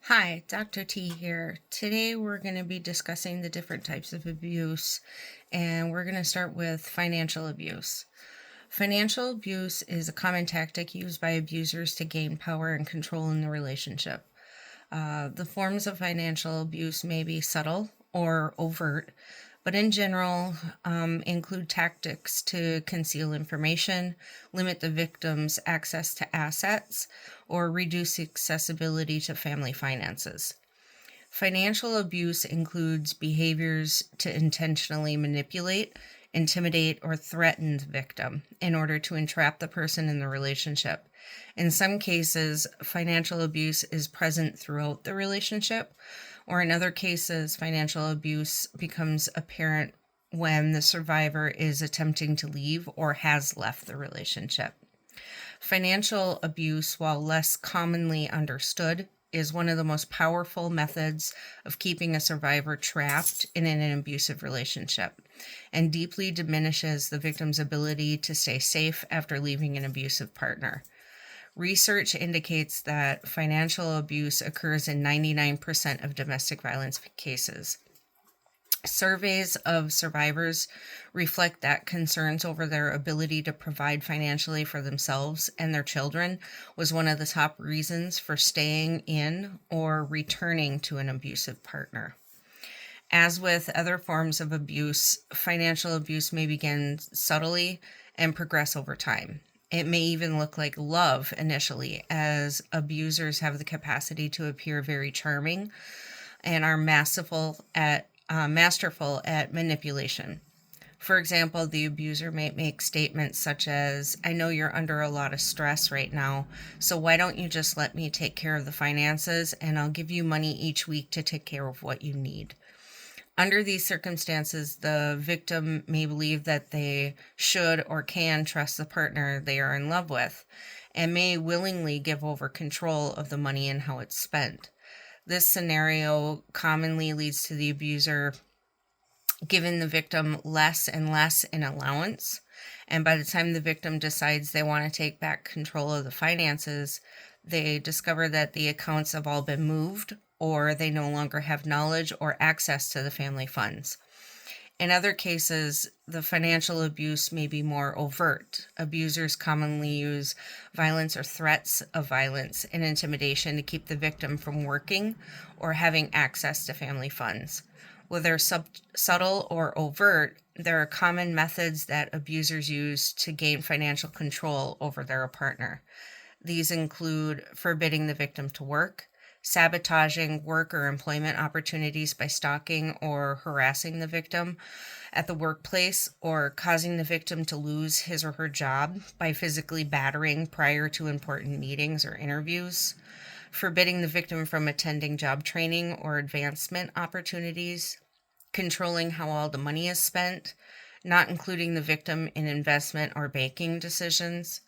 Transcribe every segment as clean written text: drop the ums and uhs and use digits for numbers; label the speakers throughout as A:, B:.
A: Hi, Dr. T here. Today we're going to be discussing the different types of abuse, and we're going to start with financial abuse. Financial abuse is a common tactic used by abusers to gain power and control in the relationship. The forms of financial abuse may be subtle or overt, but in general include tactics to conceal information, limit the victim's access to assets, or reduce accessibility to family finances. Financial abuse includes behaviors to intentionally manipulate, intimidate, or threaten the victim in order to entrap the person in the relationship. In some cases, financial abuse is present throughout the relationship, or in other cases, financial abuse becomes apparent when the survivor is attempting to leave or has left the relationship. Financial abuse, while less commonly understood, is one of the most powerful methods of keeping a survivor trapped in an abusive relationship and deeply diminishes the victim's ability to stay safe after leaving an abusive partner. Research indicates that financial abuse occurs in 99% of domestic violence cases. Surveys of survivors reflect that concerns over their ability to provide financially for themselves and their children was one of the top reasons for staying in or returning to an abusive partner. As with other forms of abuse, financial abuse may begin subtly and progress over time. It may even look like love initially, as abusers have the capacity to appear very charming and are masterful at manipulation. For example, the abuser may make statements such as, "I know you're under a lot of stress right now, so why don't you just let me take care of the finances and I'll give you money each week to take care of what you need." Under these circumstances, the victim may believe that they should or can trust the partner they are in love with and may willingly give over control of the money and how it's spent. This scenario commonly leads to the abuser giving the victim less and less in allowance. And by the time the victim decides they want to take back control of the finances, they discover that the accounts have all been moved, or they no longer have knowledge or access to the family funds. In other cases, the financial abuse may be more overt. Abusers commonly use violence or threats of violence and intimidation to keep the victim from working or having access to family funds. Whether subtle or overt, there are common methods that abusers use to gain financial control over their partner. These include forbidding the victim to work, sabotaging work or employment opportunities by stalking or harassing the victim at the workplace, or causing the victim to lose his or her job by physically battering prior to important meetings or interviews, forbidding the victim from attending job training or advancement opportunities, controlling how all the money is spent, not including the victim in investment or banking decisions,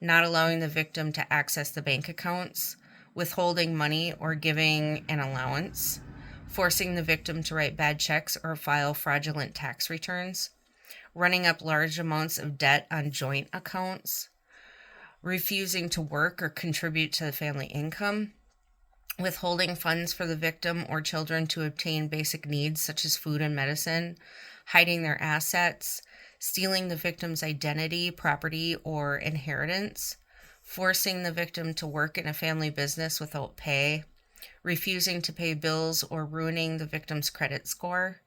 A: not allowing the victim to access the bank accounts, withholding money or giving an allowance, forcing the victim to write bad checks or file fraudulent tax returns, running up large amounts of debt on joint accounts, refusing to work or contribute to the family income, withholding funds for the victim or children to obtain basic needs such as food and medicine, hiding their assets, stealing the victim's identity, property, or inheritance, forcing the victim to work in a family business without pay, refusing to pay bills or ruining the victim's credit score,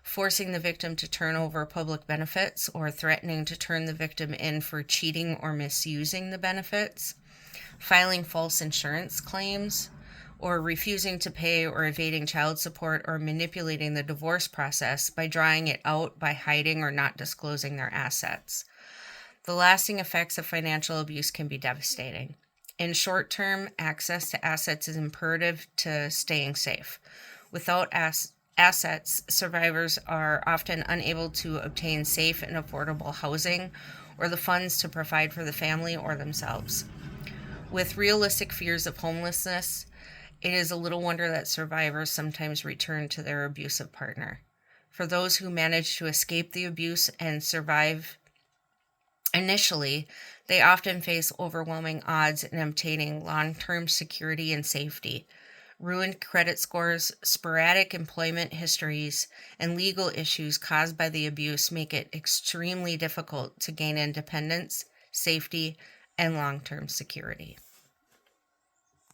A: forcing the victim to turn over public benefits or threatening to turn the victim in for cheating or misusing the benefits, filing false insurance claims, or refusing to pay or evading child support or manipulating the divorce process by drawing it out by hiding or not disclosing their assets. The lasting effects of financial abuse can be devastating. In short term, access to assets is imperative to staying safe. Without assets, survivors are often unable to obtain safe and affordable housing or the funds to provide for the family or themselves. With realistic fears of homelessness, it is a little wonder that survivors sometimes return to their abusive partner. For those who manage to escape the abuse and survive initially, they often face overwhelming odds in obtaining long-term security and safety. Ruined credit scores, sporadic employment histories, and legal issues caused by the abuse make it extremely difficult to gain independence, safety, and long term security.